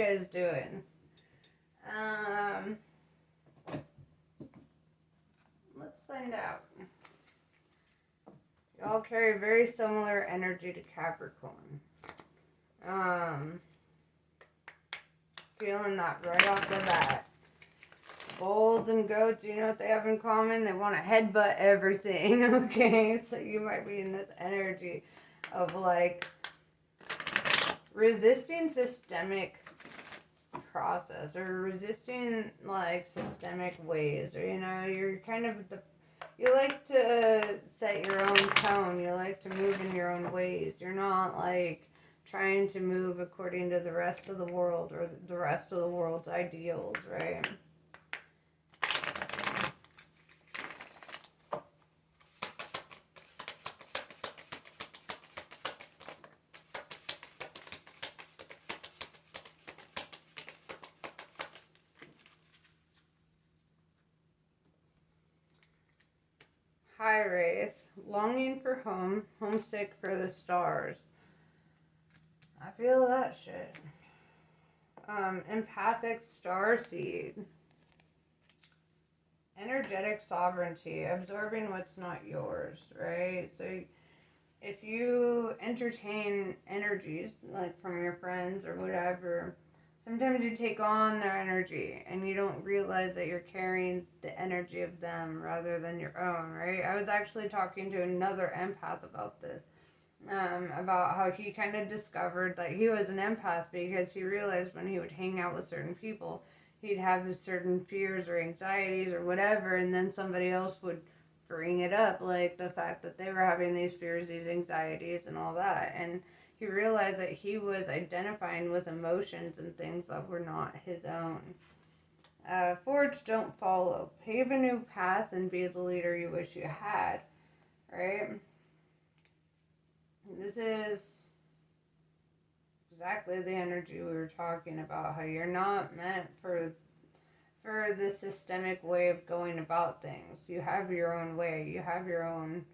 guys doing? Let's find out. Y'all carry very similar energy to Capricorn. Feeling that right off the bat. Bulls and goats, you know what they have in common? They want to headbutt everything, okay? So you might be in this energy of like resisting systemic process or resisting like systemic ways, or you know, you're kind of you like to set your own tone, you like to move in your own ways. You're not like trying to move according to the rest of the world or the rest of the world's ideals, right? Hi, Wraith. Longing for home, homesick for the stars. I feel that shit. Empathic starseed. Energetic sovereignty, absorbing what's not yours, right? So if you entertain energies, like from your friends or whatever, sometimes you take on their energy and you don't realize that you're carrying the energy of them rather than your own, right? I was actually talking to another empath about this, about how he kind of discovered that he was an empath because he realized when he would hang out with certain people, he'd have certain fears or anxieties or whatever, and then somebody else would bring it up, like the fact that they were having these fears, these anxieties, and all that. And he realized that he was identifying with emotions and things that were not his own. Forge, don't follow. Pave a new path and be the leader you wish you had, right? This is exactly the energy we were talking about, how you're not meant for the systemic way of going about things. You have your own way. You have your own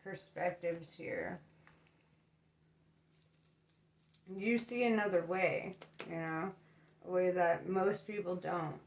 perspectives here. You see another way, you know, a way that most people don't.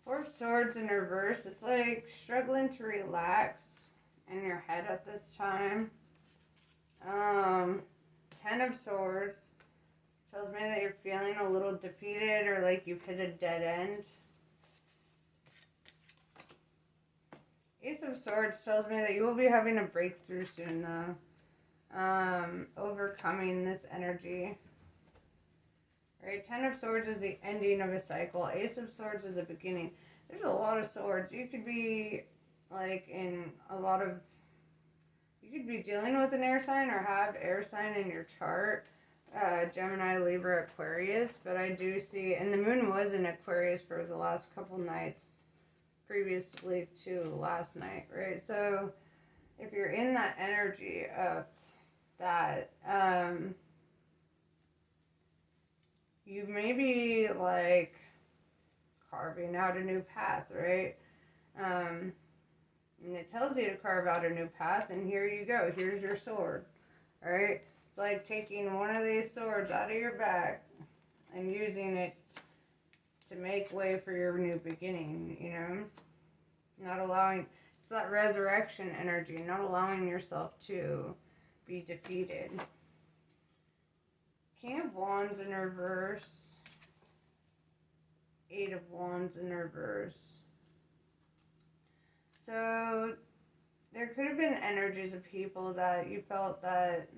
Four of Swords in reverse, it's like struggling to relax in your head at this time. 10 of Swords tells me that you're feeling a little defeated or like you've hit a dead end. Ace of Swords tells me that you will be having a breakthrough soon though. Overcoming this energy. Right, 10 of Swords is the ending of a cycle. Ace of Swords is a beginning. There's a lot of swords. You could be like in a lot of... You could be dealing with an air sign or have air sign in your chart. Gemini, Libra, Aquarius. But I do see... And the moon was in Aquarius for the last couple nights. Previously to last night, right? So if you're in that energy of that... you may be like carving out a new path, right? And it tells you to carve out a new path, and here you go. Here's your sword, all right? It's like taking one of these swords out of your bag and using it to make way for your new beginning, you know? Not allowing, it's that resurrection energy, not allowing yourself to be defeated. King of Wands in reverse. Eight of Wands in reverse. So there could have been energies of people that you felt that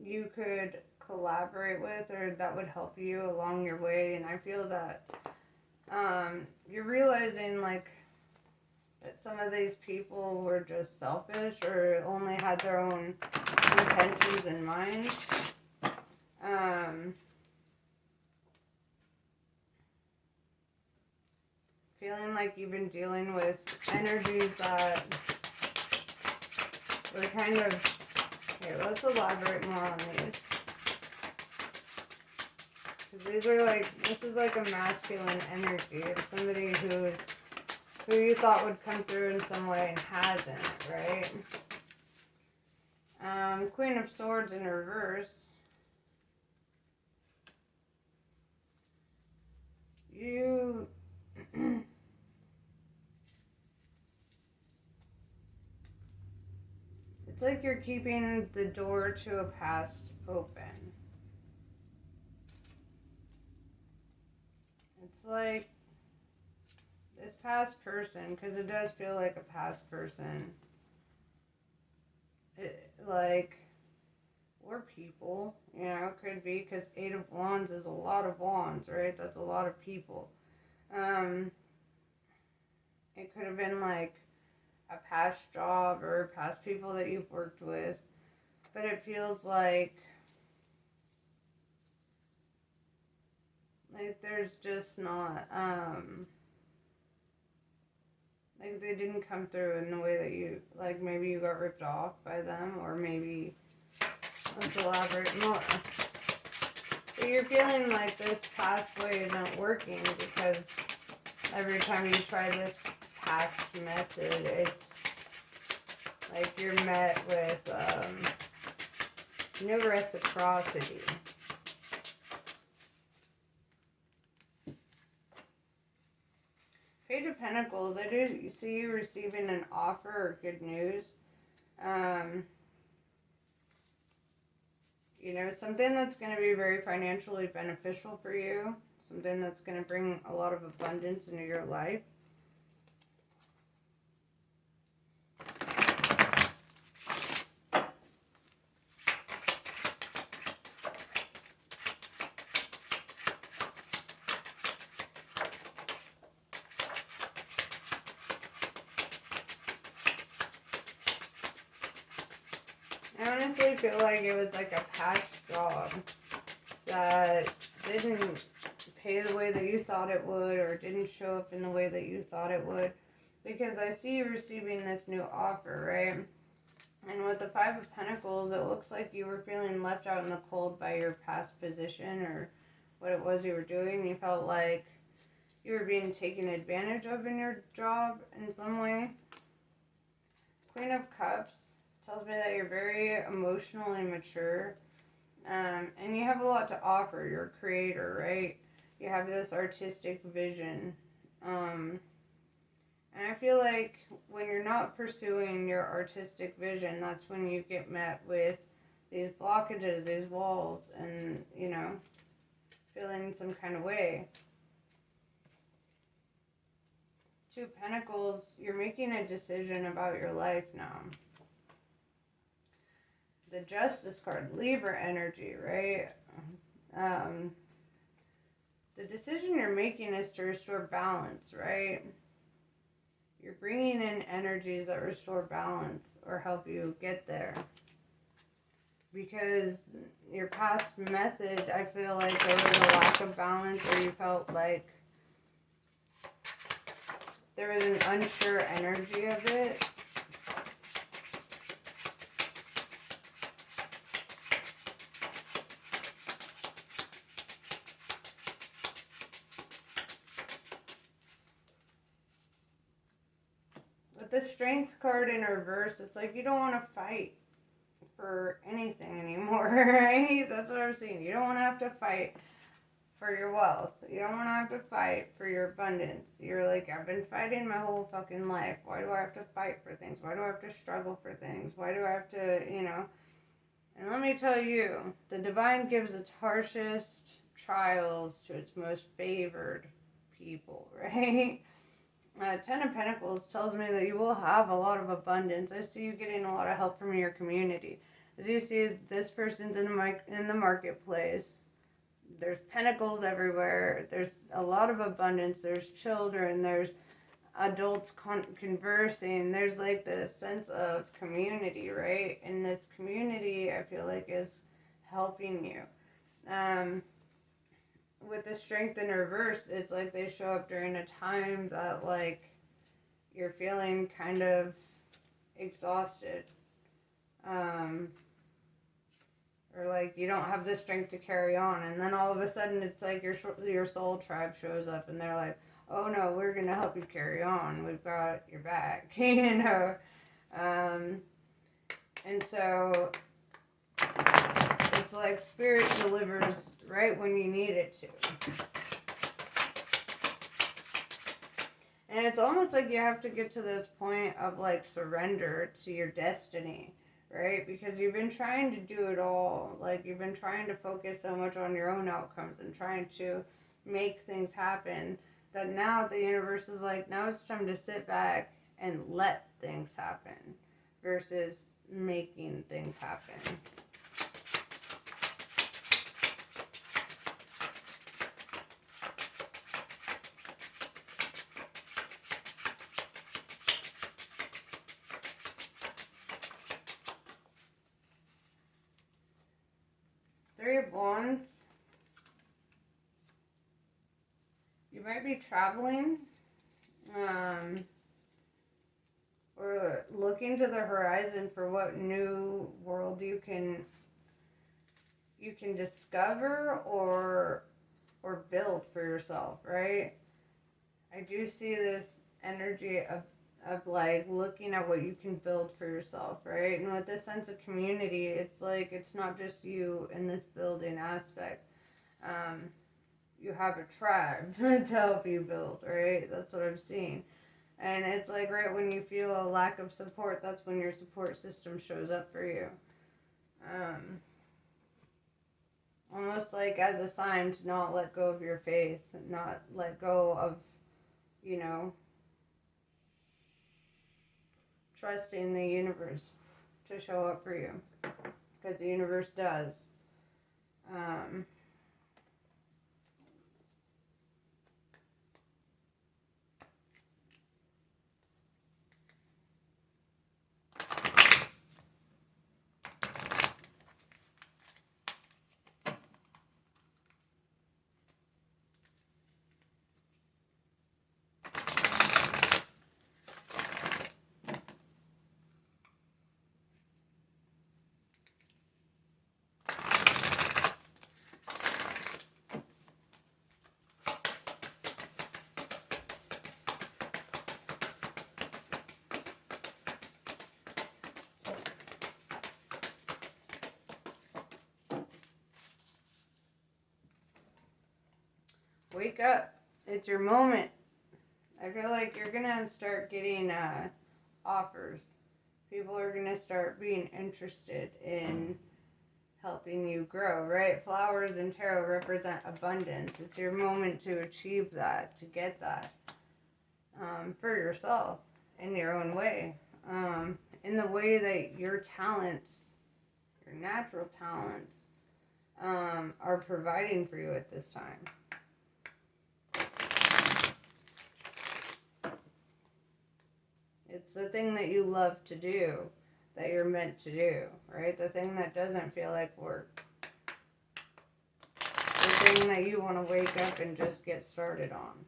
you could collaborate with or that would help you along your way, and I feel that you're realizing like that some of these people were just selfish or only had their own intentions in mind. Feeling like you've been dealing with energies that were kind of... Okay, let's elaborate more on these. Because these are like... This is like a masculine energy of somebody who you thought would come through in some way and hasn't, right? Queen of Swords in reverse. You... It's like you're keeping the door to a past open. It's like this past person, because it does feel like a past person. Or people, you know, it could be, because Eight of Wands is a lot of wands, right? That's a lot of people. It could have been like a past job or past people that you've worked with, but it feels like there's just not, like they didn't come through in the way that you, like maybe you got ripped off by them, or maybe, let's elaborate more. But you're feeling like this past way isn't working because every time you try this past method, it's like you're met with no reciprocity. Page of Pentacles, I do see you receiving an offer or good news. You know, something that's going to be very financially beneficial for you. Something that's going to bring a lot of abundance into your life. I honestly feel like it was like a past job that didn't pay the way that you thought it would, or didn't show up in the way that you thought it would. Because I see you receiving this new offer, right? And with the Five of Pentacles, it looks like you were feeling left out in the cold by your past position or what it was you were doing. You felt like you were being taken advantage of in your job in some way. Queen of Cups tells me that you're very emotionally mature, and you have a lot to offer. You're a creator, right? You have this artistic vision, and I feel like when you're not pursuing your artistic vision, that's when you get met with these blockages, these walls, and, you know, feeling some kind of way. Two of Pentacles, you're making a decision about your life now. The Justice card, Libra energy, right? The decision you're making is to restore balance, right? You're bringing in energies that restore balance or help you get there. Because your past method, I feel like there was a lack of balance, or you felt like there was an unsure energy of it. With the Strength card in reverse, it's like you don't want to fight for anything anymore, right? That's what I'm saying. You don't want to have to fight for your wealth. You don't want to have to fight for your abundance. You're like, I've been fighting my whole fucking life. Why do I have to fight for things? Why do I have to struggle for things? Why do I have to, you know? And let me tell you, the divine gives its harshest trials to its most favored people, right? Ten of Pentacles tells me that you will have a lot of abundance. I see you getting a lot of help from your community. As you see, this person's in the marketplace. There's pentacles everywhere. There's a lot of abundance. There's children. There's adults conversing. There's like this sense of community, right? And this community, I feel like, is helping you. With the Strength in reverse, it's like they show up during a time that, like, you're feeling kind of exhausted. Or like you don't have the strength to carry on, and then all of a sudden it's like your soul tribe shows up and they're like, oh no, we're gonna help you carry on, we've got your back. And so it's like spirit delivers right when you need it to, and it's almost like you have to get to this point of like surrender to your destiny, right? Because you've been trying to do it all. Like, you've been trying to focus so much on your own outcomes and trying to make things happen that now the universe is like, now it's time to sit back and let things happen versus making things happen. Three of Wands. You might be traveling, or looking to the horizon for what new world you can discover or build for yourself, right? I do see this energy of like looking at what you can build for yourself, right? And with this sense of community, it's like it's not just you in this building aspect. You have a tribe to help you build, right? That's what I'm seeing. And it's like right when you feel a lack of support, that's when your support system shows up for you. Almost like as a sign to not let go of your faith, not let go of, trusting the universe to show up for you, because the universe does. Wake up. It's your moment. I feel like you're going to start getting offers. People are going to start being interested in helping you grow, right? Flowers and tarot represent abundance. It's your moment to achieve that, to get that for yourself in your own way. In the way that your talents, your natural talents, are providing for you at this time. It's the thing that you love to do, that you're meant to do, right? The thing that doesn't feel like work. The thing that you want to wake up and just get started on.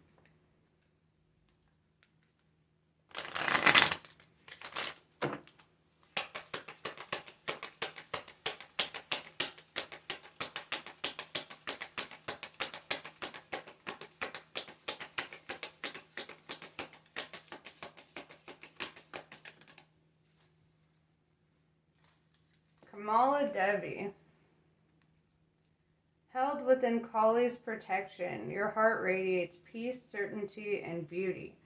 Kamala Devi. Held within Kali's protection, your heart radiates peace, certainty, and beauty.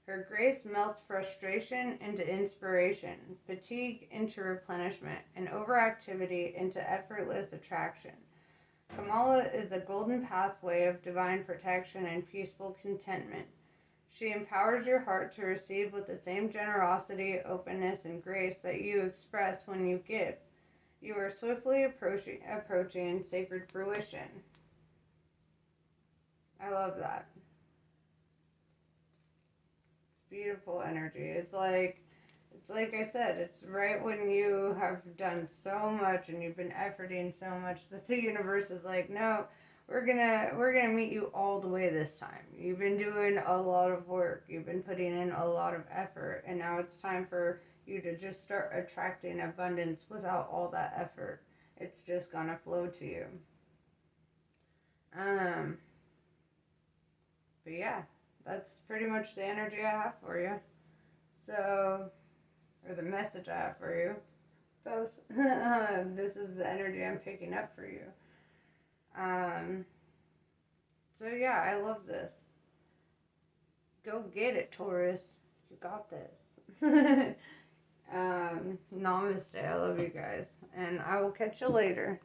Her grace melts frustration into inspiration, fatigue into replenishment, and overactivity into effortless attraction. Kamala is a golden pathway of divine protection and peaceful contentment. She empowers your heart to receive with the same generosity, openness, and grace that you express when you give. You are swiftly approaching sacred fruition. I love that. It's beautiful energy. It's like I said, it's right when you have done so much and you've been efforting so much that the universe is like, no, we're gonna meet you all the way this time. You've been doing a lot of work, you've been putting in a lot of effort, and now it's time for you to just start attracting abundance without all that effort. It's just gonna flow to you. Um, but yeah, that's pretty much the energy I have for you. So, or the message I have for you. Both. This is the energy I'm picking up for you. Um, so yeah, I love this. Go get it, Taurus. You got this. Namaste. I love you guys. And I will catch you later.